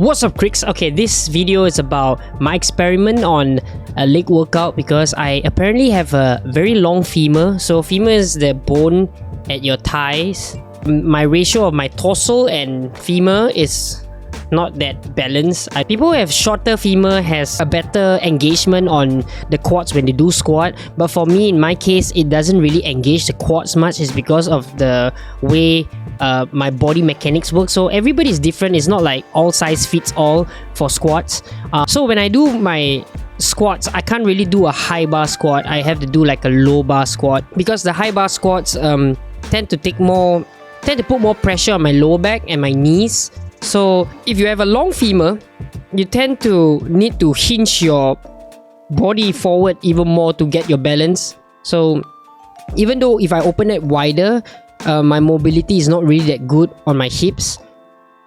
What's up, cricks? Okay, this video is about my experiment on a leg workout because I apparently have a very long femur. So femur is the bone at your thighs. My ratio of my torso and femur is not that balanced. People who have shorter femur has a better engagement on the quads when they do squat, but for me, in my case, it doesn't really engage the quads much. It's because of the way my body mechanics work. So everybody's different. It's not like all size fits all for squats. So when I do my squats, I can't really do a high bar squat. I have to do like a low bar squat because the high bar squats tend to put more pressure on my lower back and my knees. So if you have a long femur, you tend to need to hinge your body forward even more to get your balance. So even though if I open it wider, my mobility is not really that good on my hips.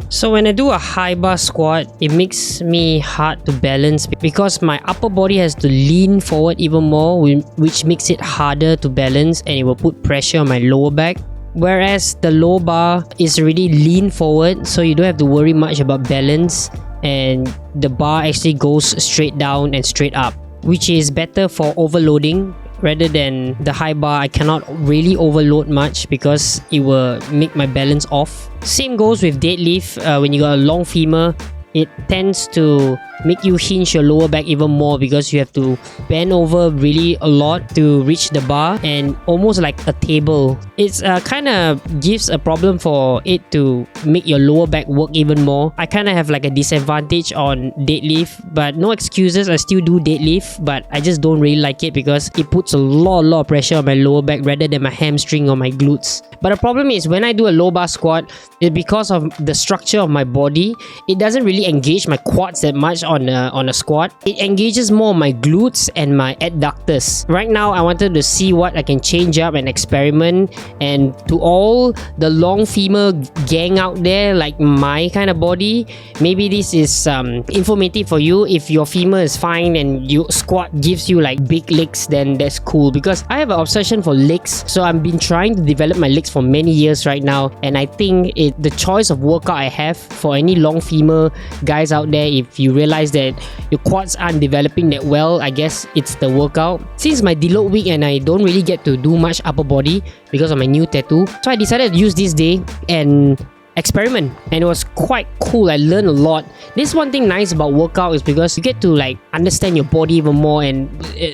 So when I do a high bar squat, it makes me hard to balance because my upper body has to lean forward even more, which makes it harder to balance, and it will put pressure on my lower back. Whereas the low bar is already lean forward, so you don't have to worry much about balance, and the bar actually goes straight down and straight up, which is better for overloading. Rather than the high bar, I cannot really overload much because it will make my balance off. Same goes with deadlift. When you got a long femur, it tends to make you hinge your lower back even more because you have to bend over really a lot to reach the bar, and almost like a table. It's kind of gives a problem for it to make your lower back work even more. I kind of have like a disadvantage on deadlift, but no excuses. I still do deadlift, but I just don't really like it because it puts a lot of pressure on my lower back rather than my hamstring or my glutes. But the problem is when I do a low bar squat, it's because of the structure of my body, it doesn't really engage my quads that much on a squat. It engages more my glutes and my adductors. Right now, I wanted to see what I can change up and experiment. And to all the long femur gang out there, like my kind of body, maybe this is informative for you. If your femur is fine and your squat gives you like big legs, then that's cool. Because I have an obsession for legs, so I've been trying to develop my legs for many years right now. And I think the choice of workout I have for any long femur guys out there, if you realize that your quads aren't developing that well, I guess it's the workout. Since my deload week and I don't really get to do much upper body because of my new tattoo, so I decided to use this day and experiment, and it was quite cool. I learned a lot. This one thing nice about workout is because you get to like understand your body even more, and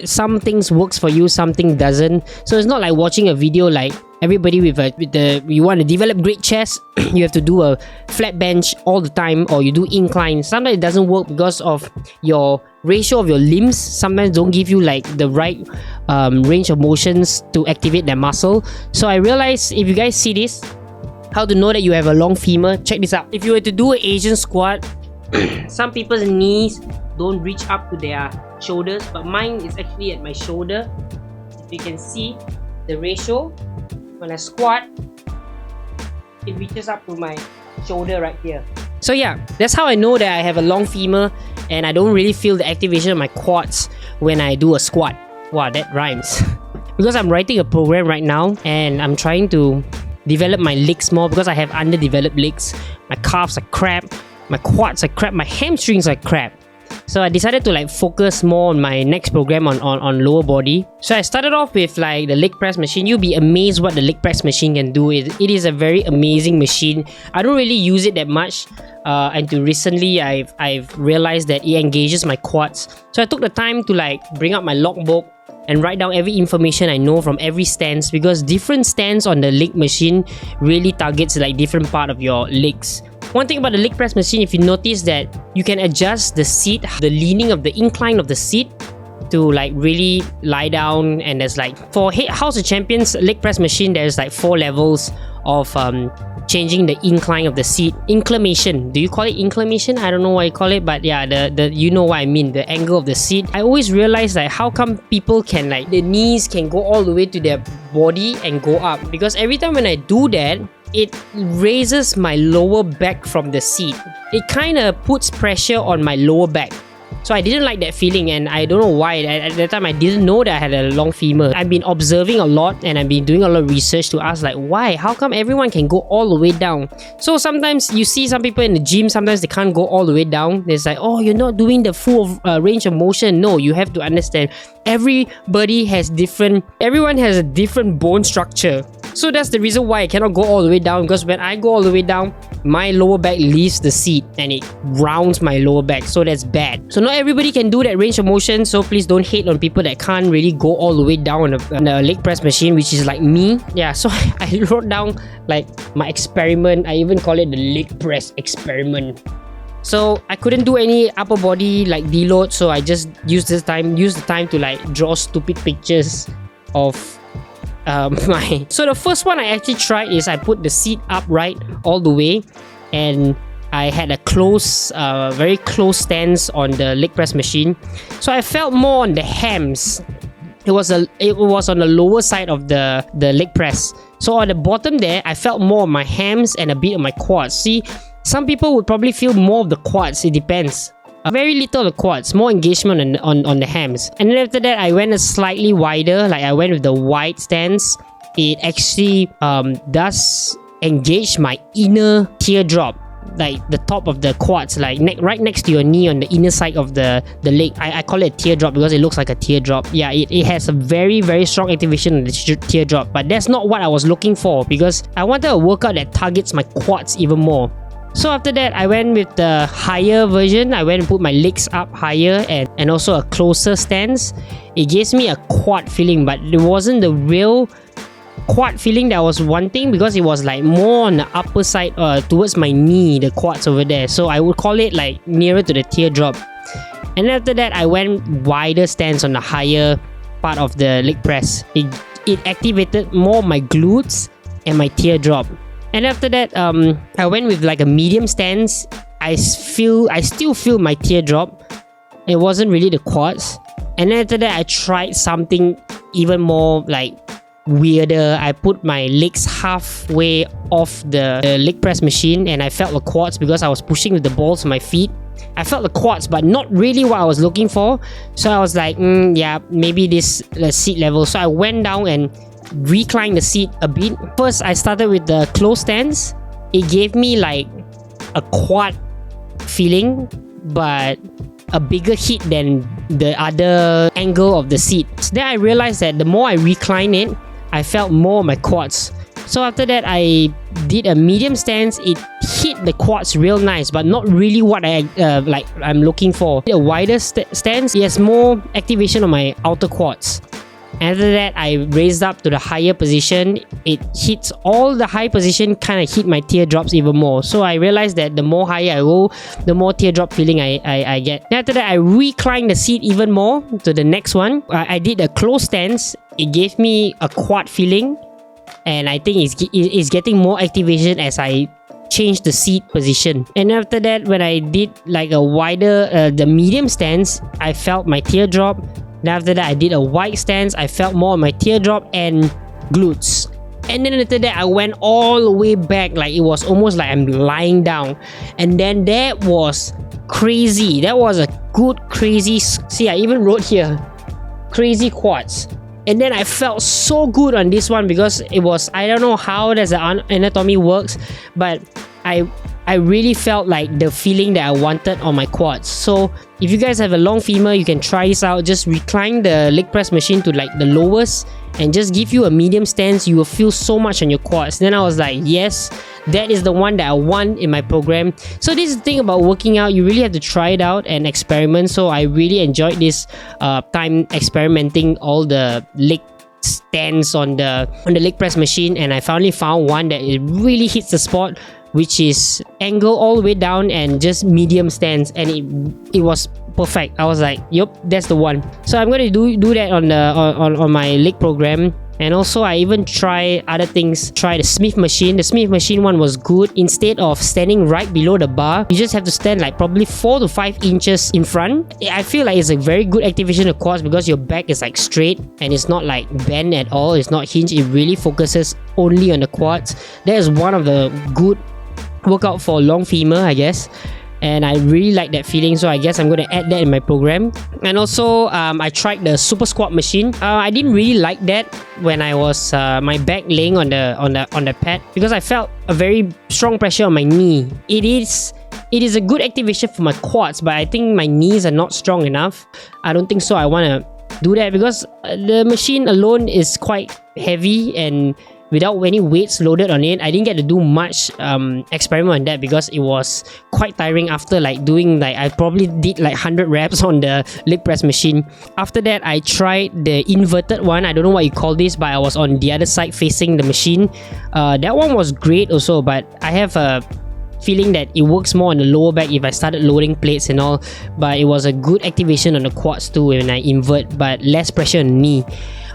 some things works for you, something doesn't. So it's not like watching a video like everybody you want to develop great chest, you have to do a flat bench all the time, or you do incline. Sometimes it doesn't work because of your ratio of your limbs. Sometimes don't give you like the right range of motions to activate that muscle. So I realized, if you guys see this, how to know that you have a long femur, check this out. If you were to do an Asian squat, some people's knees don't reach up to their shoulders, but mine is actually at my shoulder. If you can see the ratio, when I squat, it reaches up to my shoulder right here. So yeah, that's how I know that I have a long femur, and I don't really feel the activation of my quads when I do a squat. Wow, that rhymes. Because I'm writing a program right now, and I'm trying to develop my legs more because I have underdeveloped legs. My calves are crap, my quads are crap, my hamstrings are crap. So I decided to like focus more on my next program on lower body. So I started off with like the leg press machine. You'll be amazed what the leg press machine can do. It is a very amazing machine. I don't really use it that much, until recently I've realized that it engages my quads. So I took the time to like bring up my logbook and write down every information I know from every stance, because different stance on the leg machine really targets like different part of your legs. One thing about the leg press machine, if you notice that you can adjust the seat, the leaning of the incline of the seat to like really lie down, and there's like for House of Champions leg press machine, there's like 4 levels of changing the incline of the seat. Inclination, do you call it inclination? I don't know what you call it, but yeah, the you know what I mean, the angle of the seat. I always realize like how come people can like the knees can go all the way to their body and go up, because every time when I do that, it raises my lower back from the seat. It kind of puts pressure on my lower back. So I didn't like that feeling, and I don't know why. At that time I didn't know that I had a long femur. I've been observing a lot and I've been doing a lot of research to ask like why? How come everyone can go all the way down? So sometimes you see some people in the gym, sometimes they can't go all the way down. It's like, oh, you're not doing the full range of motion. No, you have to understand everybody has everyone has a different bone structure. So that's the reason why I cannot go all the way down, because when I go all the way down, my lower back leaves the seat and it rounds my lower back, so that's bad. So not everybody can do that range of motion, so please don't hate on people that can't really go all the way down on a leg press machine, which is like me. Yeah, so I wrote down like my experiment. I even call it the leg press experiment. So I couldn't do any upper body like deload, so I just used the time to like draw stupid pictures of So the first one I actually tried is I put the seat upright all the way, and I had a very close stance on the leg press machine. So I felt more on the hams. It was on the lower side of the leg press. So on the bottom there, I felt more on my hams and a bit on my quads. See, some people would probably feel more of the quads. It depends. Very little of the quads, more engagement on the hams. And then after that, I went a slightly wider, like I went with the wide stance. It actually does engage my inner teardrop, like the top of the quads, like right next to your knee on the inner side of the leg. I call it a teardrop because it looks like a teardrop. Yeah, it has a very, very strong activation on the teardrop, but that's not what I was looking for, because I wanted a workout that targets my quads even more. So after that, I went with the higher version. I went and put my legs up higher and also a closer stance. It gives me a quad feeling, but it wasn't the real quad feeling that I was wanting, because it was like more on the upper side towards my knee, the quads over there. So I would call it like nearer to the teardrop. And after that, I went wider stance on the higher part of the leg press. It activated more my glutes and my teardrop. And after that, I went with like a medium stance. I still feel my teardrop. It wasn't really the quads. And then after that, I tried something even more like weirder. I put my legs halfway off the leg press machine, and I felt the quads because I was pushing with the balls of my feet. I felt the quads, but not really what I was looking for. So I was like, yeah, maybe this seat level. So I went down and recline the seat a bit. First, I started with the close stance. It gave me like a quad feeling, but a bigger hit than the other angle of the seat. Then I realized that the more I recline it, I felt more my quads. So after that, I did a medium stance. It hit the quads real nice, but not really what I'm looking for. A wider stance, it has more activation on my outer quads. After that, I raised up to the higher position. It hits all the high position, kind of hit my teardrops even more. So I realized that the more higher I go, the more teardrop feeling I get. After that, I reclined the seat even more to the next one. I did a close stance. It gave me a quad feeling, and I think it's getting more activation as I change the seat position. And after that, when I did like a wider, the medium stance, I felt my teardrop. Then after that, I did a wide stance. I felt more on my teardrop and glutes. And then after that, I went all the way back, like it was almost like I'm lying down. And then that was crazy. That was a good crazy. See, I even wrote here, crazy quads. And then I felt so good on this one because it was, I don't know how does the anatomy works, but I really felt like the feeling that I wanted on my quads. So if you guys have a long femur, you can try this out. Just recline the leg press machine to like the lowest and just give you a medium stance. You will feel so much on your quads. Then I was like, yes, that is the one that I want in my program. So this is the thing about working out. You really have to try it out and experiment. So I really enjoyed this time experimenting all the leg stands on the leg press machine, and I finally found one that it really hits the spot, which is angle all the way down and just medium stance, and it was perfect. I was like, yep, that's the one. So I'm gonna do that on my leg program. And also I even try other things. Try the Smith machine. The Smith machine one was good. Instead of standing right below the bar, you just have to stand like probably 4 to 5 inches in front. I feel like it's a very good activation of quads because your back is like straight and it's not like bent at all. It's not hinged. It really focuses only on the quads. That is one of the good workout for long femur, I guess. and I really like that feeling, so I guess I'm going to add that in my program. And also I tried the super squat machine. I didn't really like that when I was my back laying on the pad, because I felt a very strong pressure on my knee. It is a good activation for my quads, but I think my knees are not strong enough. I don't think so. I want to do that because the machine alone is quite heavy, and without any weights loaded on it, I didn't get to do much experiment on that because it was quite tiring after doing I probably did 100 reps on the leg press machine. After that, I tried the inverted one. I don't know what you call this, but I was on the other side facing the machine. That one was great also, but I have a feeling that it works more on the lower back if I started loading plates and all. But it was a good activation on the quads too when I invert, but less pressure on the knee.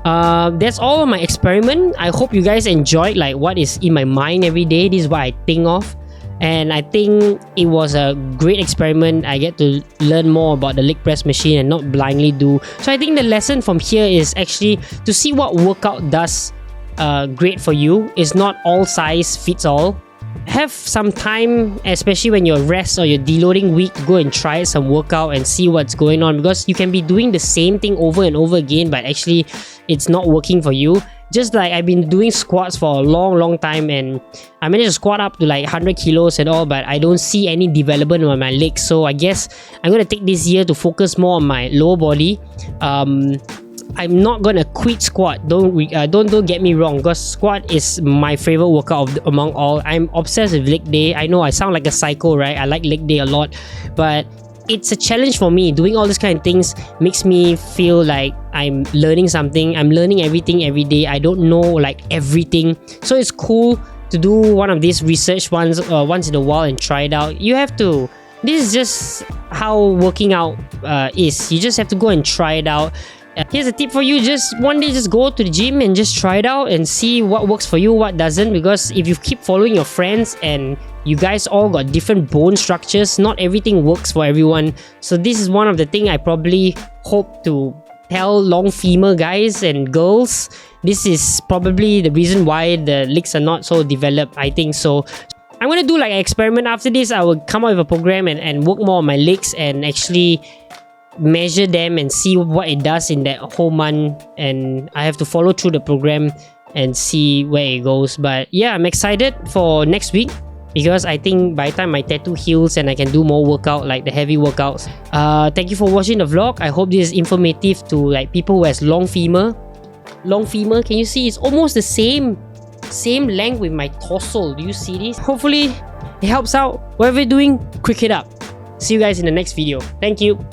That's all of my experiment. I hope you guys enjoyed what is in my mind every day. This is what I think of, and I think it was a great experiment. I get to learn more about the leg press machine and not blindly do. So I think the lesson from here is actually to see what workout does great for you. It's not all size fits all. Have some time, especially when you're rest or you're deloading week, to go and try some workout and see what's going on, because you can be doing the same thing over and over again, but actually it's not working for you. Just like I've been doing squats for a long time, and I managed to squat up to 100 kilos and all, but I don't see any development on my legs. So I guess I'm gonna take this year to focus more on my lower body. I'm not gonna quit squat. Don't get me wrong, because squat is my favorite workout among all. I'm obsessed with leg day. I know I sound like a psycho, right? I like leg day a lot, but it's a challenge for me. Doing all these kind of things makes me feel like I'm learning something. I'm learning everything every day. I don't know everything, so it's cool to do one of these research once in a while and try it out. You have to. This is just how working out is. You just have to go and try it out. Here's a tip for you: just one day just go to the gym and just try it out and see what works for you, what doesn't. Because if you keep following your friends and you guys all got different bone structures, not everything works for everyone. So this is one of the things I probably hope to tell long femur guys and girls. This is probably the reason why the legs are not so developed, I think. So I'm gonna do an experiment after this. I will come up with a program and work more on my legs and actually measure them and see what it does in that whole month, and I have to follow through the program and see where it goes. But yeah, I'm excited for next week, because I think by the time my tattoo heals and I can do more workout, the heavy workouts. Thank you for watching the vlog. I hope this is informative to people who has long femur. Can you see? It's almost the same length with my torso. Do you see this? Hopefully it helps out. Whatever you're doing, quick it up. See you guys in the next video. Thank you.